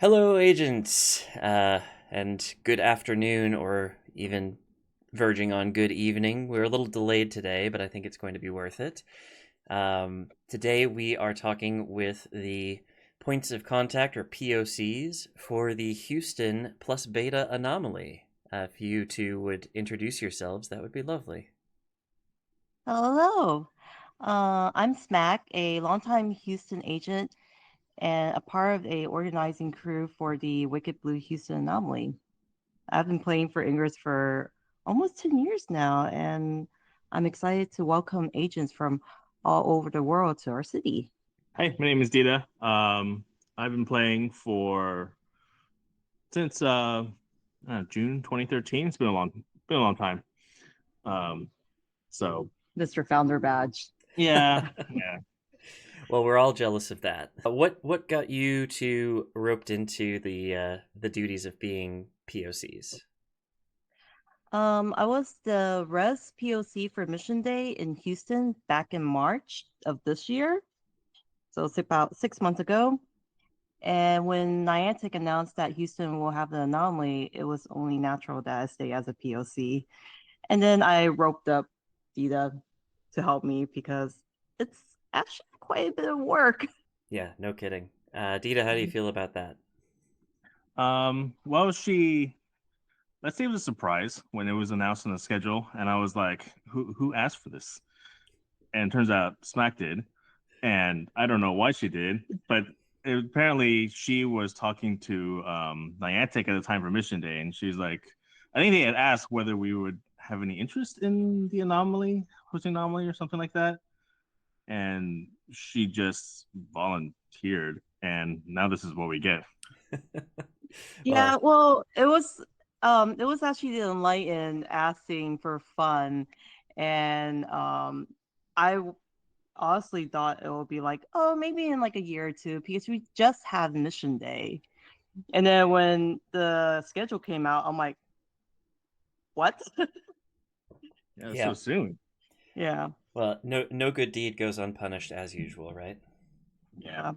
Hello, agents, and good afternoon, or even verging on good evening. We're a little delayed today, but I think it's going to be worth it. Today we are talking with the points of contact, or POCs, for the Houston plus beta anomaly. If you two would introduce yourselves, that would be lovely. Hello. I'm Smack, a longtime Houston agent and a part of a organizing crew for the Wicked Blue Houston Anomaly. I've been playing for Ingress for almost 10 years now, and I'm excited to welcome agents from all over the world to our city. Hey, my name is Dita. I've been playing for since June 2013. It's been a long time. Um, so Mr. Founder Badge. yeah. Well, we're all jealous of that. What got you to roped into the duties of being POCs? I was the Res POC for Mission Day in Houston back in March of this year. So it's about 6 months ago. And when Niantic announced that Houston will have the anomaly, it was only natural that I stay as a POC. And then I roped up Dita to help me because it's actually quite a bit of work. Yeah, no kidding. Dita, how do you feel about that? Well, let's say it was a surprise when it was announced on the schedule, and I was like, who asked for this? And it turns out Smack did, and I don't know why she did, but apparently she was talking to Niantic at the time for Mission Day, and she's like, I think they had asked whether we would have any interest in the anomaly, hosting anomaly, or something like that, and she just volunteered, and now this is what we get. Yeah, Well, well, it was actually the Enlighten asking for fun. And I honestly thought it would be like, oh, maybe in like a year or two, because we just had Mission Day. And then when the schedule came out, I'm like, what? Yeah, so yeah. soon. Yeah. Well, no good deed goes unpunished as usual, right? Yeah.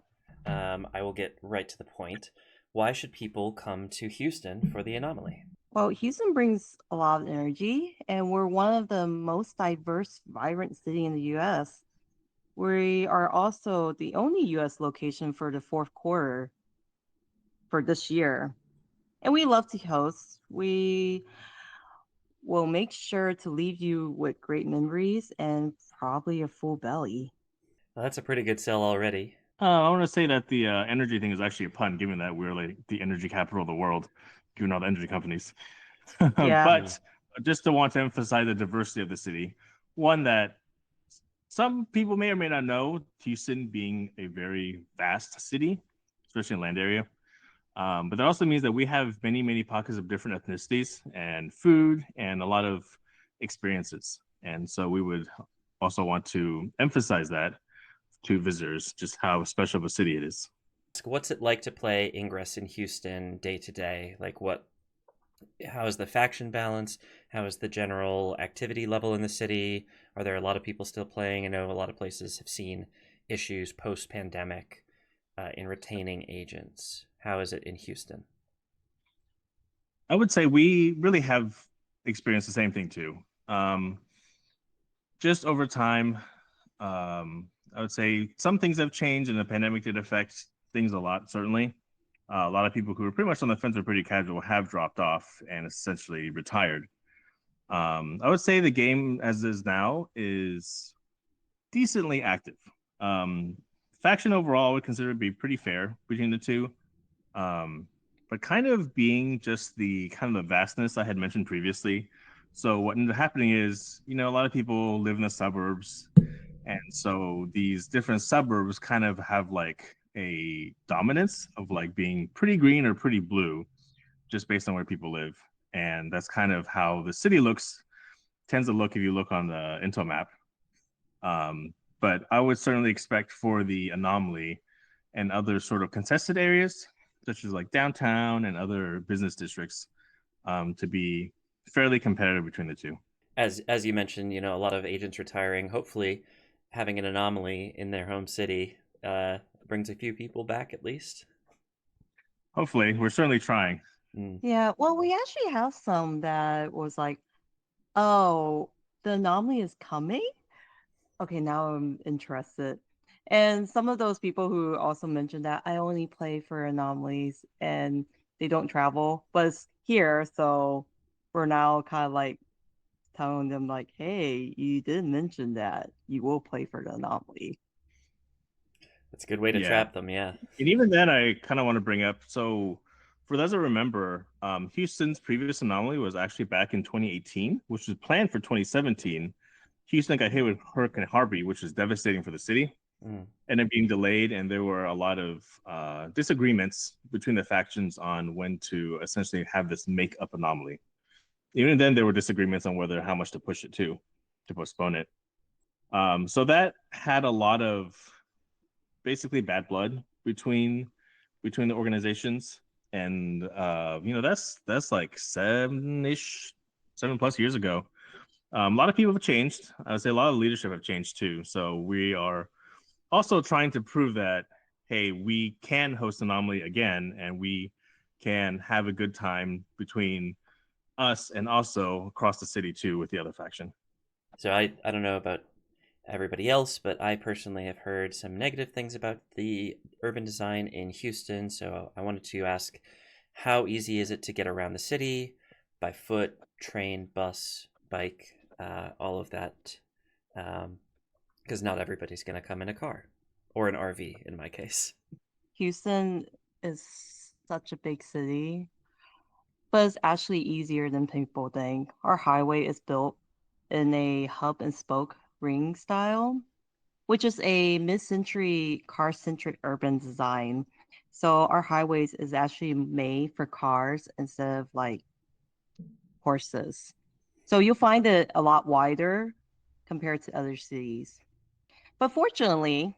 Yeah. I will get right to the point. Why should people come to Houston for the anomaly? Well, Houston brings a lot of energy, and we're one of the most diverse, vibrant city in the U.S. We are also the only U.S. location for the fourth quarter for this year, and we love to host. We will make sure to leave you with great memories and probably a full belly. Well, that's a pretty good sell already. I want to say that the energy thing is actually a pun, given that we're like the energy capital of the world, given all the energy companies. Yeah. Mm. But just to want to emphasize the diversity of the city, one that some people may or may not know, Houston being a very vast city, especially in land area. But that also means that we have many, many pockets of different ethnicities and food and a lot of experiences. And so we would also want to emphasize that to visitors, just how special of a city it is. What's it like to play Ingress in Houston day to day? How is the faction balance? How is the general activity level in the city? Are there a lot of people still playing? I know a lot of places have seen issues post pandemic in retaining agents. How is it in Houston? I would say we really have experienced the same thing too. Um, just over time, I would say some things have changed, and the pandemic did affect things a lot. Certainly, a lot of people who were pretty much on the fence or pretty casual have dropped off and essentially retired. I would say the game as is now is decently active. Um, Faction overall would consider to be pretty fair between the two, um, but kind of being just the kind of the vastness I had mentioned previously. So what ended up happening is, a lot of people live in the suburbs, and so these different suburbs kind of have like a dominance of like being pretty green or pretty blue, just based on where people live. And that's kind of how the city tends to look if you look on the Intel map. But I would certainly expect for the anomaly and other sort of contested areas, such as like downtown and other business districts, to be fairly competitive between the two. As you mentioned, a lot of agents retiring. Hopefully, having an anomaly in their home city brings a few people back at least. Hopefully, we're certainly trying. Mm. Yeah, well, we actually have some that was like, oh, the anomaly is coming. Okay, now I'm interested. And some of those people who also mentioned that I only play for anomalies and they don't travel, but it's here, so we're now kind of like telling them like, hey, you did mention that you will play for the anomaly. That's a good way to Yeah. trap them. Yeah. And even then, I kind of want to bring up. So, for those that remember, Houston's previous anomaly was actually back in 2018, which was planned for 2017. Houston got hit with Hurricane Harvey, which was devastating for the city, Mm. ended up being delayed, and there were a lot of disagreements between the factions on when to essentially have this make-up anomaly. Even then, there were disagreements on whether how much to push it to postpone it. So that had a lot of basically bad blood between the organizations, and that's like 7+ years ago. A lot of people have changed. I would say a lot of leadership have changed too. So we are also trying to prove that, hey, we can host Anomaly again, and we can have a good time between us and also across the city too with the other faction. So I don't know about everybody else, but I personally have heard some negative things about the urban design in Houston. So I wanted to ask, how easy is it to get around the city by foot, train, bus, bike, all of that? Because not everybody's going to come in a car or an RV in my case. Houston is such a big city, but it's actually easier than people think. Our highway is built in a hub and spoke ring style, which is a mid-century car-centric urban design. So our highways is actually made for cars instead of like horses. So you'll find it a lot wider compared to other cities. But fortunately,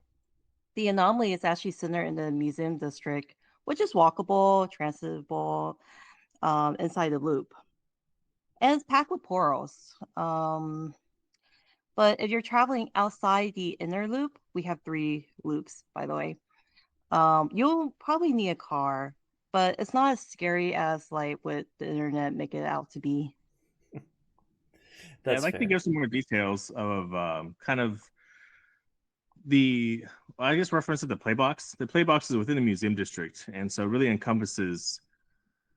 the anomaly is actually centered in the museum district, which is walkable, transitable inside the loop. And it's packed with portals. But if you're traveling outside the inner loop, we have 3 loops, by the way. You'll probably need a car, but it's not as scary as like what the internet make it out to be. Yeah, I'd That's like to fair. give some more details of kind of the, well, I guess, reference to the play box. The play box is within the museum district, and so really encompasses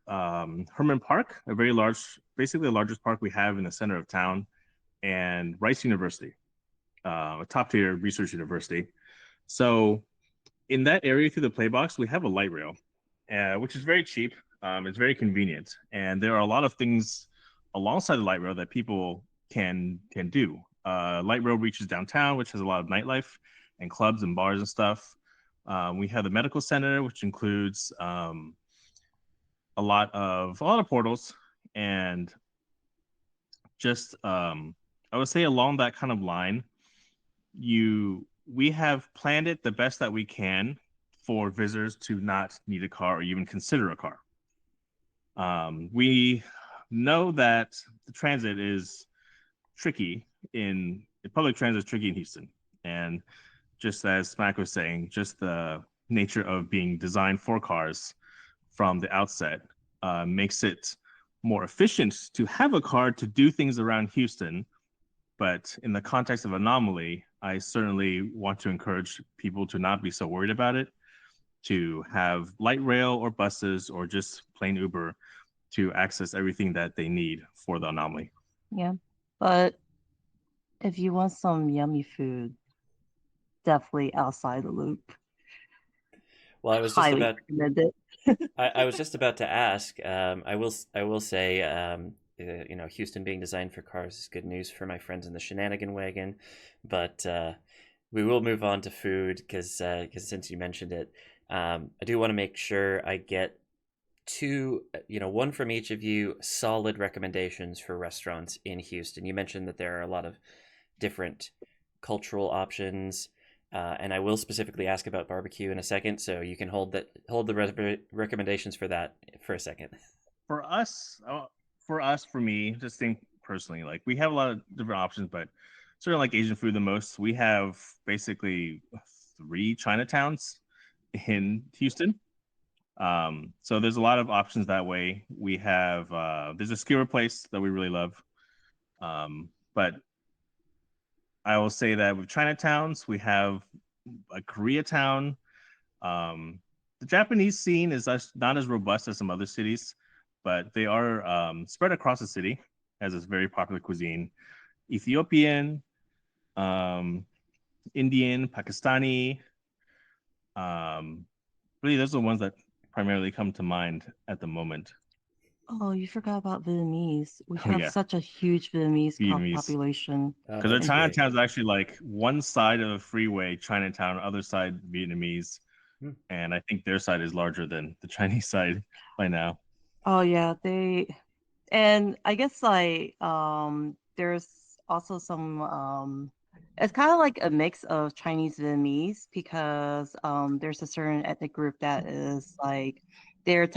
Herman Park, a very large, basically the largest park we have in the center of town, and Rice University, a top tier research university. So in that area through the play box, we have a light rail, which is very cheap. It's very convenient, and there are a lot of things alongside the light rail that people can do. Light rail reaches downtown, which has a lot of nightlife and clubs and bars and stuff. We have the medical center, which includes a lot of portals, and just I would say along that kind of line, you we have planned it the best that we can for visitors to not need a car or even consider a car. We know that the transit is tricky in public transit is tricky in Houston, and just as Smack was saying, just the nature of being designed for cars from the outset makes it more efficient to have a car to do things around Houston. But in the context of Anomaly, I certainly want to encourage people to not be so worried about it, to have light rail or buses or just plain Uber to access everything that they need for the Anomaly. Yeah. But if you want some yummy food, definitely outside the loop. Well, Highly recommend it. I was just about to ask. I will say, Houston being designed for cars is good news for my friends in the shenanigan wagon, but we will move on to food because since you mentioned it, I do want to make sure I get two, one from each of you, solid recommendations for restaurants in Houston. You mentioned that there are a lot of different cultural options. And I will specifically ask about barbecue in a second, so you can hold the recommendations for that for a second. For us, for me, just think personally, like we have a lot of different options, but sort of like Asian food the most. We have basically 3 Chinatowns in Houston. So there's a lot of options that way. We have there's a skewer place that we really love. But I will say that with Chinatowns, we have a Koreatown. The Japanese scene is not as robust as some other cities, but they are spread across the city as a very popular cuisine. Ethiopian, Indian, Pakistani. Really, those are the ones that primarily come to mind at the moment. Oh, you forgot about Vietnamese. We Oh have yeah, such a huge Vietnamese Vietnamese. population. Oh, Because the that's great. Chinatown is actually like one side of the freeway, Chinatown, other side Vietnamese, Hmm. and I think their side is larger than the Chinese side by now. Oh yeah, and I guess like there's also some it's kind of like a mix of Chinese Vietnamese because there's a certain ethnic group that is like they're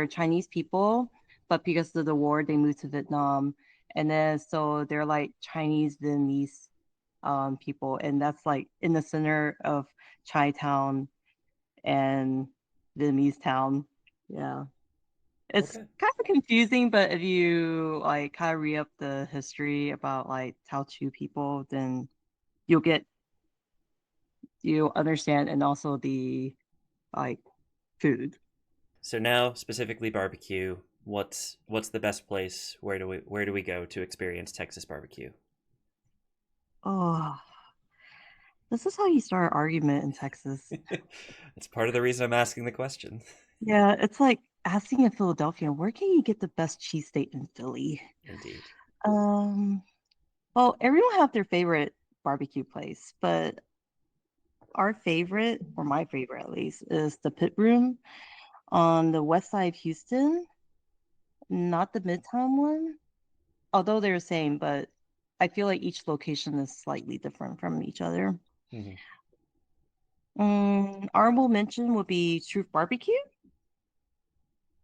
Chinese people, but because of the war they moved to Vietnam, and then so they're like Chinese Vietnamese people, and that's like in the center of Chinatown and Vietnamese town. Yeah. It's Okay. kind of confusing, but if you like kind of read up the history about like Tao Chu people, then you'll get you understand and also the like food. So now, specifically barbecue, what's the best place? Where do we go to experience Texas barbecue? Oh, this is how you start an argument in Texas. It's part of the reason I'm asking the question. Yeah, it's like asking in Philadelphia, where can you get the best cheesesteak in Philly? Indeed. Um, well, everyone have their favorite barbecue place, but our favorite, or my favorite at least, is the Pit Room on the west side of Houston, not the Midtown one. Although they're the same, but I feel like each location is slightly different from each other. Mhm. Honorable mention would be Truth Barbecue,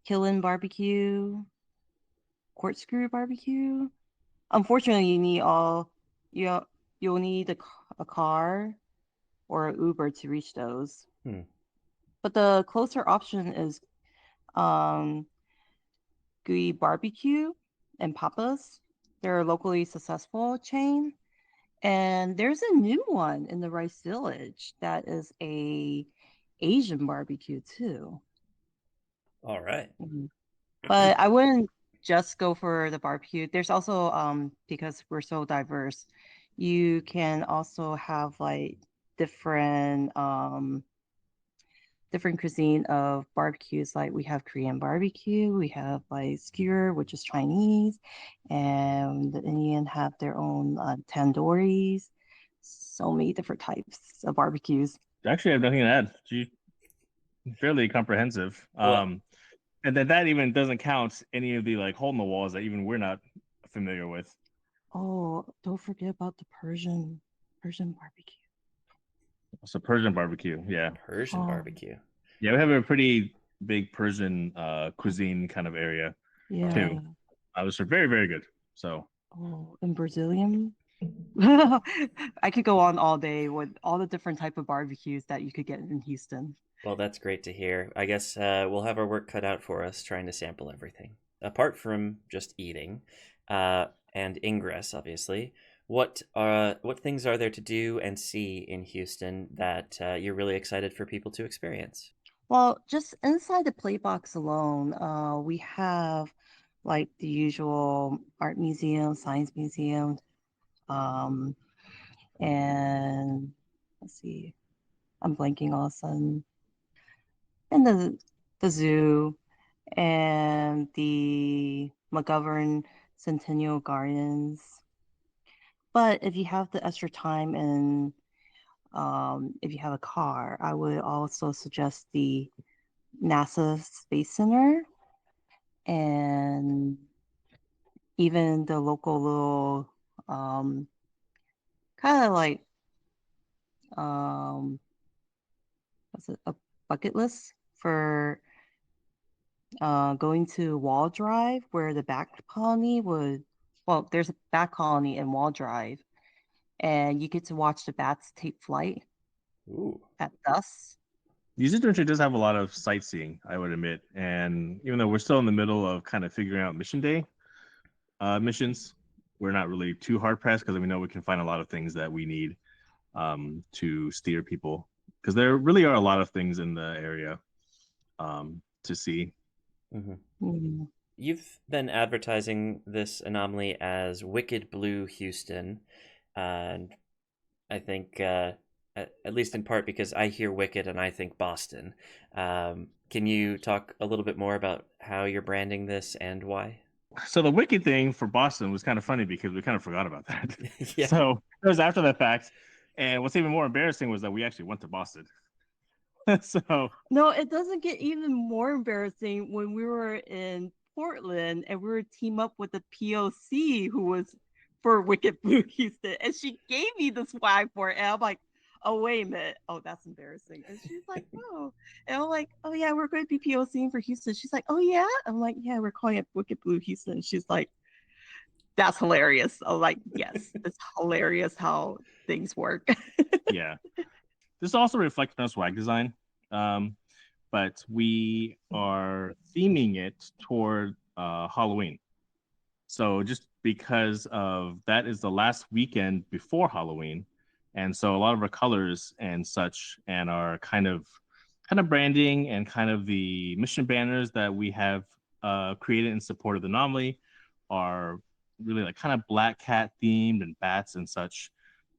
Killin Barbecue, Corkscrew Barbecue. Unfortunately, you you'll need a car or an Uber to reach those. Hmm. But the closer option is um, Gooey Barbecue and Papa's. They're a locally successful chain. And there's a new one in the Rice Village that is a Asian barbecue too. All right. Mhm. But I wouldn't just go for the barbecue. There's also because we're so diverse, you can also have like different different cuisine of barbecues. Like we have Korean barbecue, we have like skewer, which is Chinese, and the Indian have their own tandoori's. So many different types of barbecues. Actually, I have nothing to add. Fairly comprehensive. Well, And then that even doesn't count any of the like hole in the walls that even we're not familiar with. Oh, don't forget about the Persian barbecue. So Persian barbecue, yeah, Persian Oh, barbecue. yeah, we have a pretty big Persian cuisine kind of area Oh, yeah. too. Those are very very good. So Oh, and Brazilian. I could go on all day with all the different type of barbecues that you could get in Houston. well, that's great to hear. I guess we'll have our work cut out for us trying to sample everything. Apart from just eating and ingress, obviously, what things are there to do and see in Houston that you're really excited for people to experience? Well, just inside the play box alone, we have like the usual art museum, science museum, um, and let's see, I'm blanking all of a sudden, and the zoo and the McGovern Centennial Gardens. But if you have the extra time and if you have a car, I would also suggest the NASA Space Center and even the local little kind of like um what's it, a bucket list for going to Wall Drive where the back colony would well there's a back colony in Wall Drive and you get to watch the bats take flight Ooh, at dusk. Music Adventure does have a lot of sightseeing, I would admit. And even though we're still in the middle of kind of figuring out mission day missions, we're not really too hard pressed because we know we can find a lot of things that we need to steer people. Because there really are a lot of things in the area to see. Mm. You've been advertising this anomaly as Wicked Blue Houston, and I think, at least in part because I hear Wicked and I think Boston. Can you talk a little bit more about how you're branding this and why? So the Wicked thing for Boston was kind of funny because we kind of forgot about that. Yeah. So it was after the fact. And what's even more embarrassing was that we actually went to Boston. So No, it doesn't get even more embarrassing when we were in Portland and we were team up with the POC who was for Wicked Blue Houston, and she gave me the swag for it, and I'm like, oh wait a minute, oh that's embarrassing, and she's like, oh, and I'm like, oh yeah, we're going to be POCing for Houston. She's like, oh yeah, I'm like, yeah, we're calling it Wicked Blue Houston. She's like, that's hilarious. I'm like, yes, it's hilarious how things work. yeah, this also reflects on swag design. But we are theming it toward Halloween. So just because of that is the last weekend before Halloween, and so a lot of our colors and such, and our kind of branding and kind of the mission banners that we have created in support of the anomaly are really like kind of black cat themed and bats and such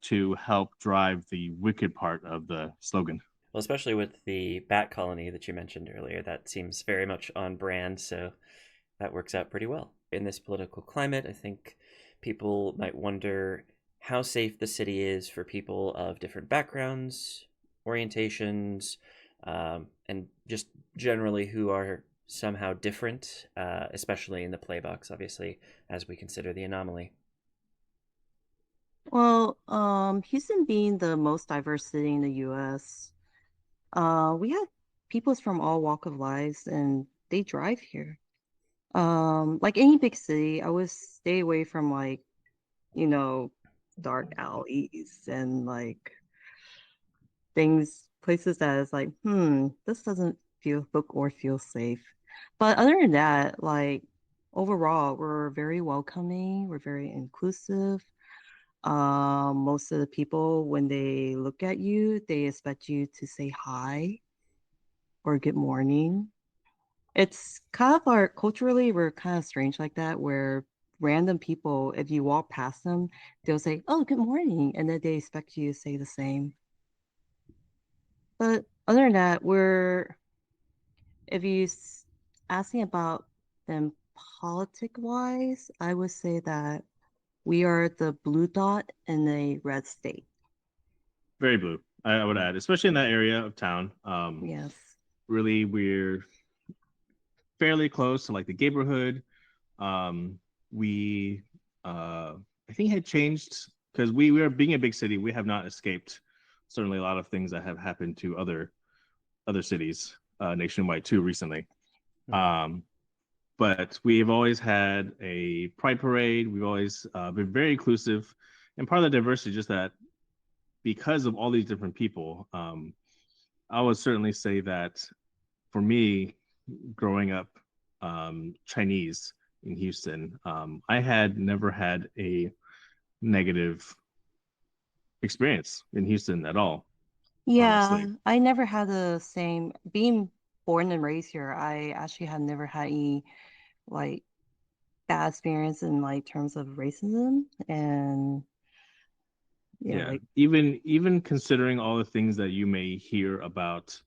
to help drive the wicked part of the slogan. Well, especially with the bat colony that you mentioned earlier, that seems very much on brand, so that works out pretty well. In this political climate, I think people might wonder how safe the city is for people of different backgrounds, orientations, and just generally who are somehow different, especially in the playbox, obviously, as we consider the anomaly. Well, Houston being the most diverse city in the US, we have peoples from all walk of lives and they drive here. Like any big city, I would stay away from like, you know, dark alleys and like places that is like, this doesn't feel safe. But other than that, like overall, we're very welcoming, we're very inclusive. Most of the people, when they look at you, they expect you to say hi or good morning. It's kind of our culturally, we're kind of strange like that, where random people, if you walk past them, they'll say, "Oh, good morning," and then they expect you to say the same. But other than that, if you ask me about them politic wise, I would say that we are the blue dot in a red state. Very blue, I would add, especially in that area of town. Yes. Really, we're fairly close to like the neighborhood. We, I think, had changed because we are being a big city. We have not escaped certainly a lot of things that have happened to other cities nationwide too recently. Mhm. Um, but we've always had a pride parade. We've always been very inclusive, and part of the diversity is just that because of all these different people. I would certainly say that for me, growing up Chinese in Houston, I had never had a negative experience in Houston at all, Yeah, honestly. I never had the same being born and raised here. I actually had never had any like bad experience in like terms of racism and yeah, Yeah, like even considering all the things that you may hear about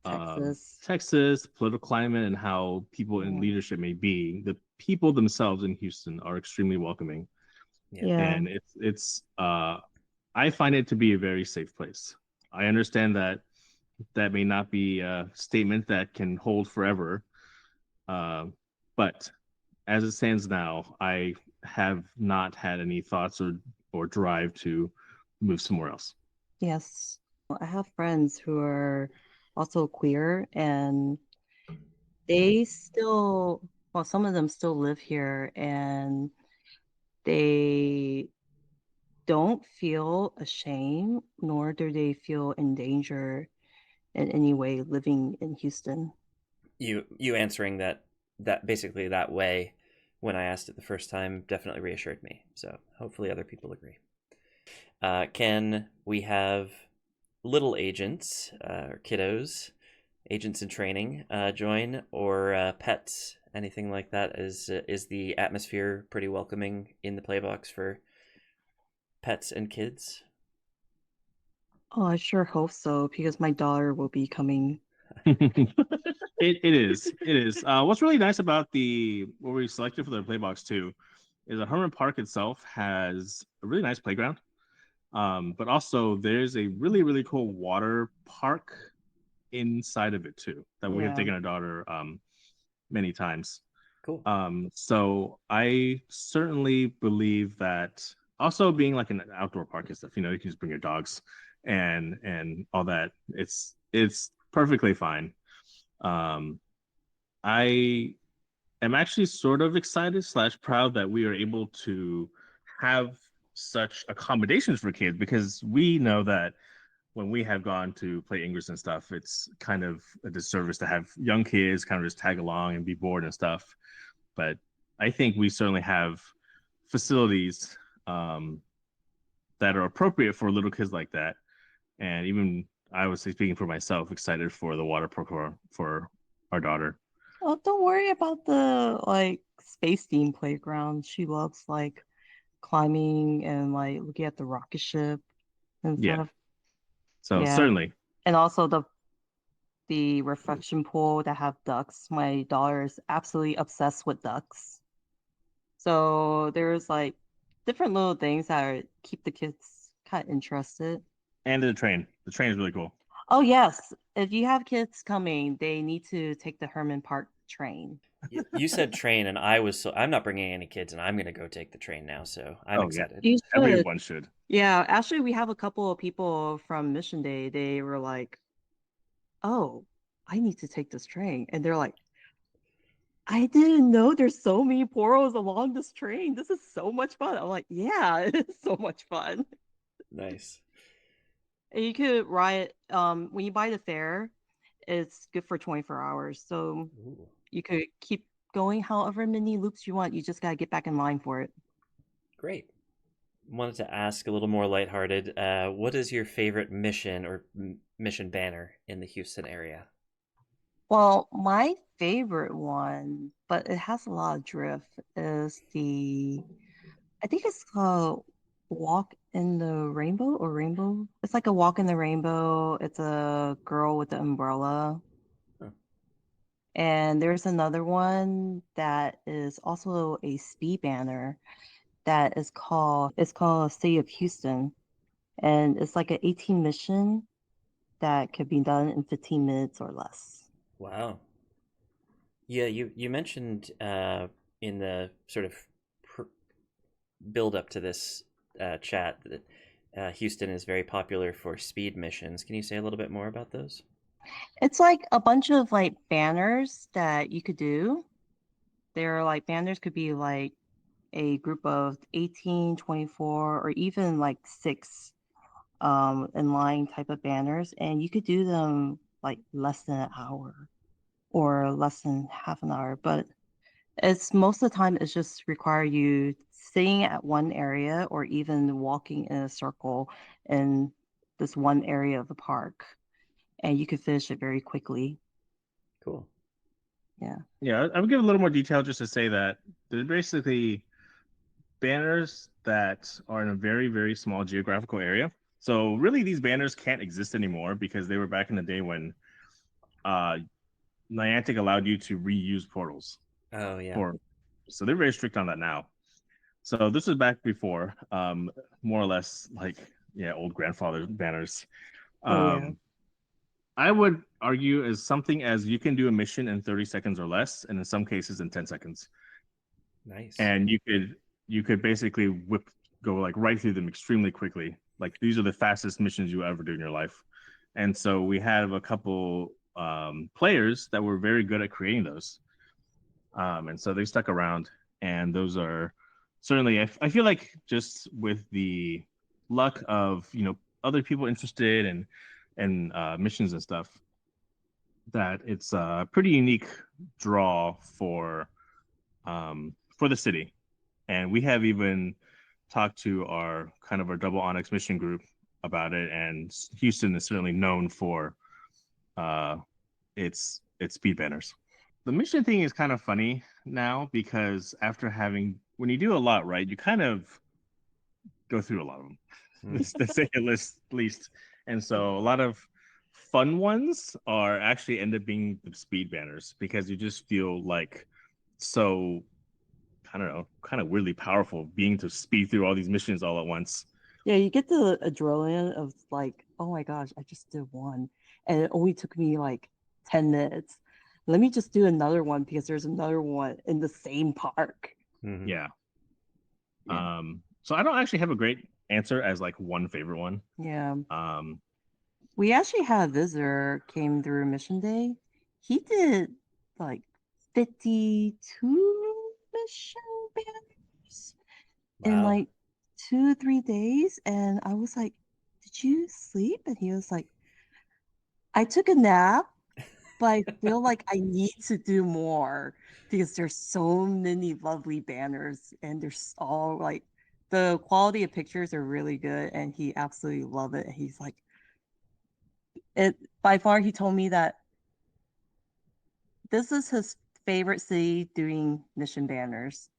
Texas. Texas, political climate, and how people in Yeah. leadership may be, the people themselves in Houston are extremely welcoming, Yeah. Yeah. and it's I find it to be a very safe place. I understand that that may not be a statement that can hold forever, uh, but as it stands now, I have not had any thoughts or drive to move somewhere else. Yes. I have friends who are also queer and they still, well, some of them still live here and they don't feel ashamed nor do they feel in danger in any way living in Houston. You answering that basically that way when I asked it the first time definitely reassured me. So hopefully other people agree. Can we have little agents or kiddos, agents in training, join, or pets, anything like that? Is the atmosphere pretty welcoming in the playbox for pets and kids? Oh, I sure hope so because my daughter will be coming. It is. It is. What's really nice about what we selected for the playbox too is that Herman Park itself has a really nice playground. But also there's a really, really cool water park inside of it too that we have Yeah. taken our daughter many times. Cool. So I certainly believe that also being like an outdoor park and stuff, you know, you can just bring your dogs and all that. It's perfectly fine. Um, I am actually sort of excited slash proud that we are able to have such accommodations for kids because we know that when we have gone to play Ingress and stuff, it's kind of a disservice to have young kids kind of just tag along and be bored and stuff. But I think we certainly have facilities that are appropriate for little kids like that. And even I was speaking for myself, excited for the water park for our daughter. Oh, don't worry about the like space theme playground. She loves like climbing and like looking at the rocket ship and Yeah. stuff. So Yeah. certainly. And also the reflection pool that have ducks. My daughter is absolutely obsessed with ducks. So there's like different little things that keep the kids kind of interested. And the train. The train is really cool. Oh yes, if you have kids coming, they need to take the Herman Park train. You said train, and I'm not bringing any kids, and I'm gonna go take the train now. So I'm Oh yeah. excited. You should. Everyone should. Yeah, actually, we have a couple of people from Mission Day. They were like, "Oh, I need to take this train," and they're like, "I didn't know there's so many portals along this train. This is so much fun." I'm like, "Yeah, it is so much fun." Nice. And you could ride when you buy the fare, it's good for 24 hours. So Ooh, you could keep going however many loops you want. You just gotta get back in line for it. great. Wanted to ask a little more lighthearted. What is your favorite mission or mission banner in the Houston area? Well, my favorite one, but it has a lot of drift, is I think it's called Walk in the Rainbow or Rainbow. It's like a walk in the rainbow. It's a girl with the umbrella. Huh. And there's another one that is also a speed banner that it's called City of Houston. And it's like an 18 mission that could be done in 15 minutes or less. Wow. Yeah, you mentioned in the sort of build up to this chat that Houston is very popular for speed missions. Can you say a little bit more about those? It's like a bunch of like banners that you could do. They're like banners could be like a group of 18, 24, or even like six in line type of banners. And you could do them like less than an hour or less than half an hour. But it's most of the time it's just require you sitting at one area or even walking in a circle in this one area of the park. And you could finish it very quickly. Cool. Yeah. Yeah, I would give a little more detail just to say that they're basically banners that are in a very, very small geographical area. So really these banners can't exist anymore because they were back in the day when uh Niantic allowed you to reuse portals Oh yeah. for so they're very strict on that now. So this was back before, more or less like yeah, old grandfather banners. Oh yeah. Um I would argue as something as you can do a mission in 30 seconds or less, and in some cases in 10 seconds. Nice. And you could basically go like right through them extremely quickly. Like these are the fastest missions you ever do in your life. And so we have a couple players that were very good at creating those. And so they stuck around, and those are certainly I feel like just with the luck of other people interested and and missions and stuff, that it's a pretty unique draw for the city. And we have even talked to our kind of our double onyx mission group about it, and Houston is certainly known for uh its speed banners. The mission thing is kind of funny now because after having when you do a lot right, you kind of go through a lot of them. Let's say at least. And so a lot of fun ones are actually end up being the speed banners because you just feel like so I don't know, kind of weirdly powerful being to speed through all these missions all at once. Yeah, you get the adrenaline of like, oh my gosh, I just did one. And it only took me like 10 minutes. Let me just do another one because there's another one in the same park. Mm-hmm. Yeah. Yeah. So I don't actually have a great answer as like one favorite one. Yeah. Um, We actually had a visitor came through Mission Day. He did like 52 mission banners in Wow. like 2 3 days. And I was like, did you sleep? And he was like, I took a nap, but I feel like I need to do more because there's so many lovely banners and there's all like the quality of pictures are really good and he absolutely loved it. And he's like, it by far he told me that this is his favorite city doing mission banners.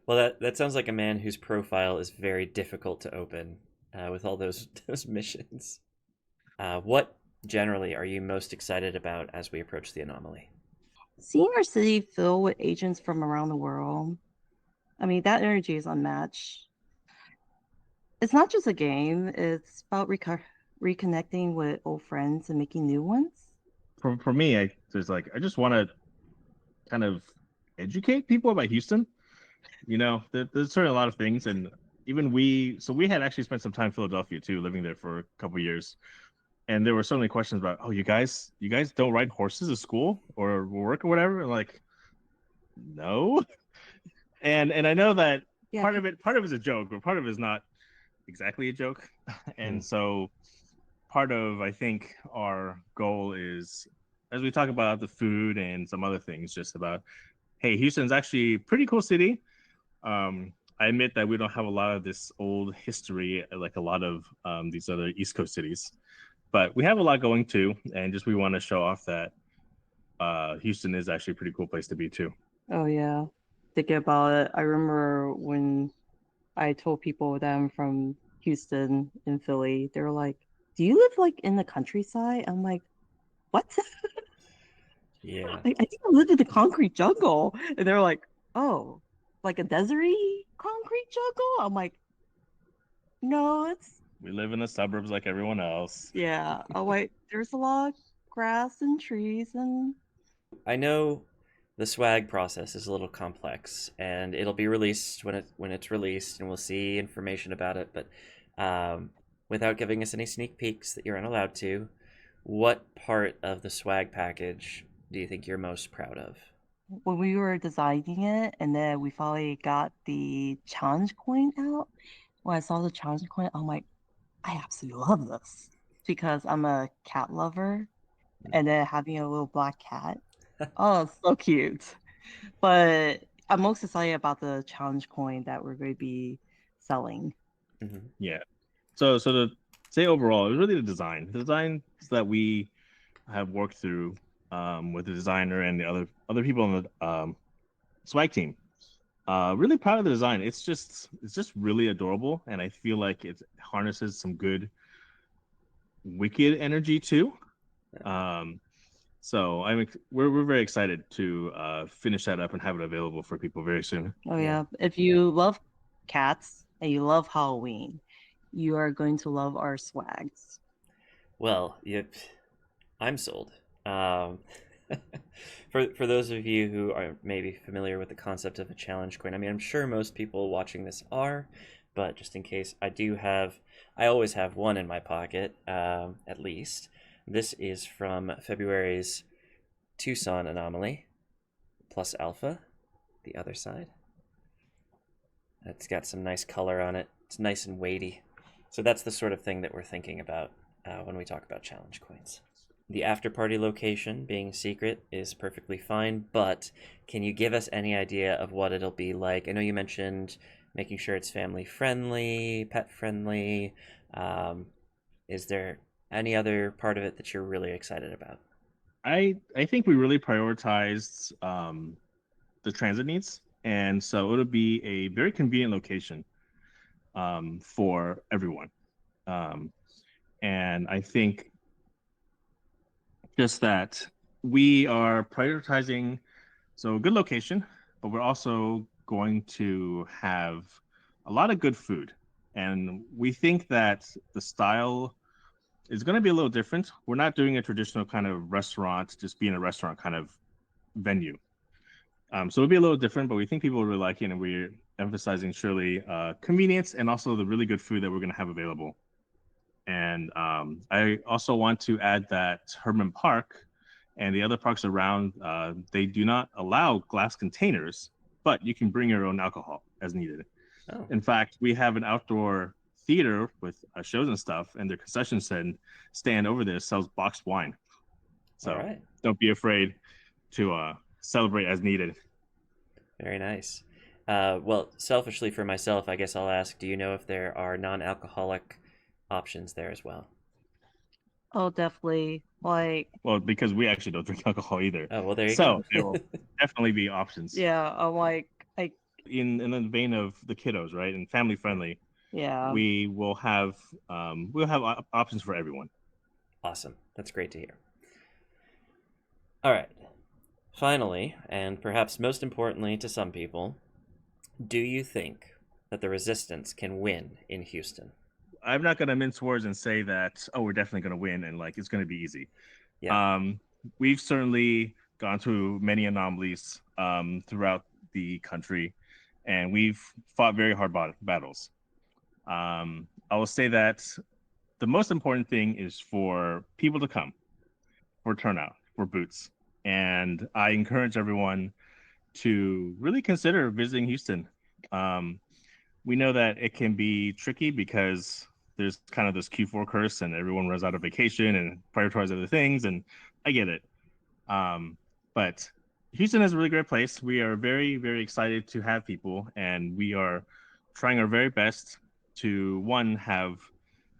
Well, that sounds like a man whose profile is very difficult to open with all those those missions. What generally are you most excited about as we approach the anomaly? Seeing our city filled with agents from around the world, I mean, that energy is unmatched. It's not just a game, it's about reconnecting with old friends and making new ones. for me, I just want to kind of educate people about Houston. There's certainly a lot of things, and even we had actually spent some time in Philadelphia too, living there for a couple of years, and there were certainly questions about, oh, you guys don't ride horses at school or work or whatever. And like, no, and I know that Yeah, part of it is a joke, but part of it is not exactly a joke, Hmm. and so part of I think our goal is as we talk about the food and some other things, just about hey, Houston's actually a pretty cool city. I admit that we don't have a lot of this old history like a lot of these other East Coast cities, but we have a lot going too, and just we want to show off that Houston is actually a pretty cool place to be too. oh yeah. Thinking about it, I remember when I told people that I'm from Houston in Philly, they were like, do you live like in the countryside? I'm like, what? Yeah. I think I live in the concrete jungle. And they're like, oh, like a deserty concrete jungle? I'm like, no, it's We live in the suburbs like everyone else. yeah. Oh wait, there's a lot of grass and trees and I know the swag process is a little complex, and it'll be released when it's released, and we'll see information about it. But without giving us any sneak peeks that you're unallowed to, what part of the swag package do you think you're most proud of? when we were designing it and then we finally got the challenge coin out, when I saw the challenge coin, I'm like, I absolutely love this because I'm a cat lover and then having a little black cat. Oh, it's so cute. But I'm most excited about the challenge coin that we're going to be selling. Hmm. Yeah. So to say overall, it was really the designs that we have worked through with the designer and the other people on the swag team. Really proud of the design. It's just really adorable, and I feel like it harnesses some good wicked energy too. Um, so we're very excited to finish that up and have it available for people very soon. Oh, Yeah. yeah. If you love cats and you love Halloween, you are going to love our swags. Well, yep, I'm sold. Um, for those of you who are maybe familiar with the concept of a challenge coin, I mean, I'm sure most people watching this are, but just in case, I always have one in my pocket, at least. This is from February's Tucson anomaly plus alpha, the other side. It's got some nice color on it. It's nice and weighty. So that's the sort of thing that we're thinking about. when we talk about challenge coins. The after party location being secret is perfectly fine, but can you give us any idea of what it'll be like? I know you mentioned making sure it's family friendly, pet friendly. Um, is there any other part of it that you're really excited about? I think we really prioritized the transit needs, and so it'll be a very convenient location for everyone. Um, and I think just that we are prioritizing so good location, but we're also going to have a lot of good food. And we think that the style is going to be a little different. We're not doing a traditional kind of restaurant, just being a restaurant kind of venue. So it'll be a little different, but we think people will really like it, and we're emphasizing surely convenience and also the really good food that we're going to have available. And I also want to add that Herman Park and the other parks around, they do not allow glass containers, but you can bring your own alcohol as needed. Oh, In fact, we have an outdoor theater with shows and stuff, and their concession stand over there sells boxed wine. all So right. don't be afraid to celebrate as needed. Very nice. Well, selfishly for myself, I guess I'll ask, do you know if there are non-alcoholic options there as well? Oh, definitely. Like, Well, because we actually don't drink alcohol either. Oh, well, there you go. So there will definitely be options yeah, I'm like, I, in the vein of the kiddos, right? And family friendly. yeah, We will have options for everyone. Awesome. That's great to hear. All right. Finally, and perhaps most importantly to some people, do you think that the resistance can win in Houston? I'm not going to mince words and say that, oh, we're definitely going to win and like it's going to be easy. Yeah. Um, we've certainly gone through many anomalies throughout the country, and we've fought very hard battles. I will say that the most important thing is for people to come, for turnout, for boots. And I encourage everyone to really consider visiting Houston. Um, we know that it can be tricky because there's kind of this Q4 curse and everyone runs out of vacation and prioritize other things. And I get it. But Houston is a really great place. We are very, very excited to have people, and we are trying our very best to one have,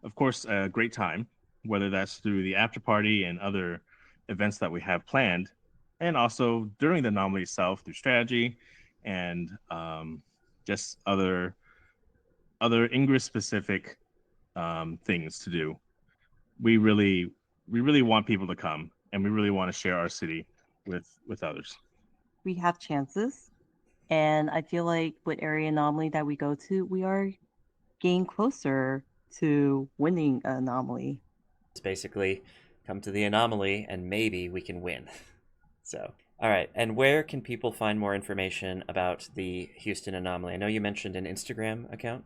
of course, a great time, whether that's through the after party and other events that we have planned, and also during the anomaly itself through strategy and just other Ingress specific things to do. We really we really want people to come, and we really want to share our city with others. we have chances. And I feel like with area anomaly that we go to, we are getting closer to winning an anomaly. It's basically come to the anomaly and maybe we can win. So, all right. And where can people find more information about the Houston anomaly? I know you mentioned an Instagram account.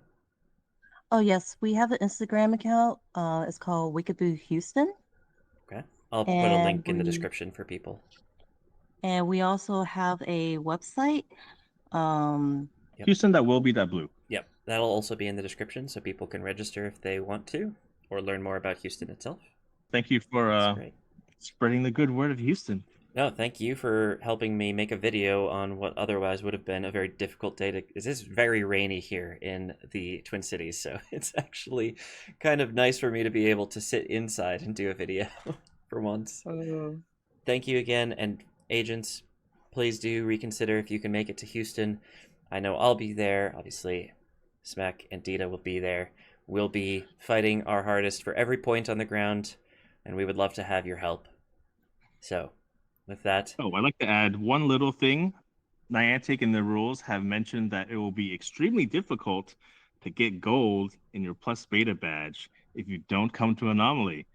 Oh, yes, we have an Instagram account. It's called Wickaboo Houston. Okay. I'll put a And link in the description for people. we also have a website. Um, Yep. Houston, that will be that blue. Yep. That'll also be in the description so people can register if they want to or learn more about Houston itself. Thank you for That's great. spreading the good word of Houston. No, thank you for helping me make a video on what otherwise would have been a very difficult day to. It is very rainy here in the Twin Cities, so it's actually kind of nice for me to be able to sit inside and do a video for once. Thank you again, and agents, please do reconsider if you can make it to Houston. I know I'll be there. Obviously, Smack and Dita will be there. We'll be fighting our hardest for every point on the ground, and we would love to have your help. So, with that, Oh, I'd like to add one little thing. Niantic and the rules have mentioned that it will be extremely difficult to get gold in your plus beta badge if you don't come to Anomaly,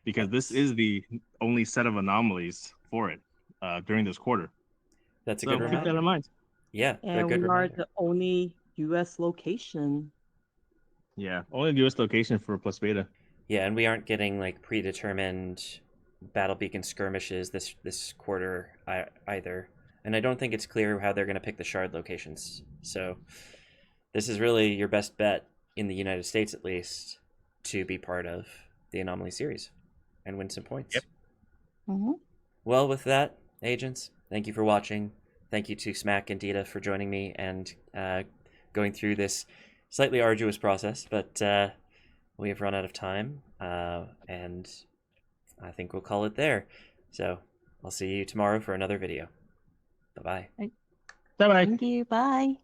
because this that's is the only set of anomalies for it during this quarter. that's a good So keep that in reminder. mind. Yeah, a and good we are reminder. the only U.S. location. Yeah, only the US location for plus beta. Yeah, and we aren't getting like predetermined battle beacon skirmishes this quarter either. And I don't think it's clear how they're going to pick the shard locations. So this is really your best bet in the United States, at least, to be part of. the Anomaly series and win some points. Yep. Mm-hmm. Well, with that, agents, thank you for watching. Thank you to Smack and Dita for joining me and going through this slightly arduous process, but we have run out of time, and I think we'll call it there. So I'll see you tomorrow for another video. Bye-bye. Bye-bye. Thank you. Bye.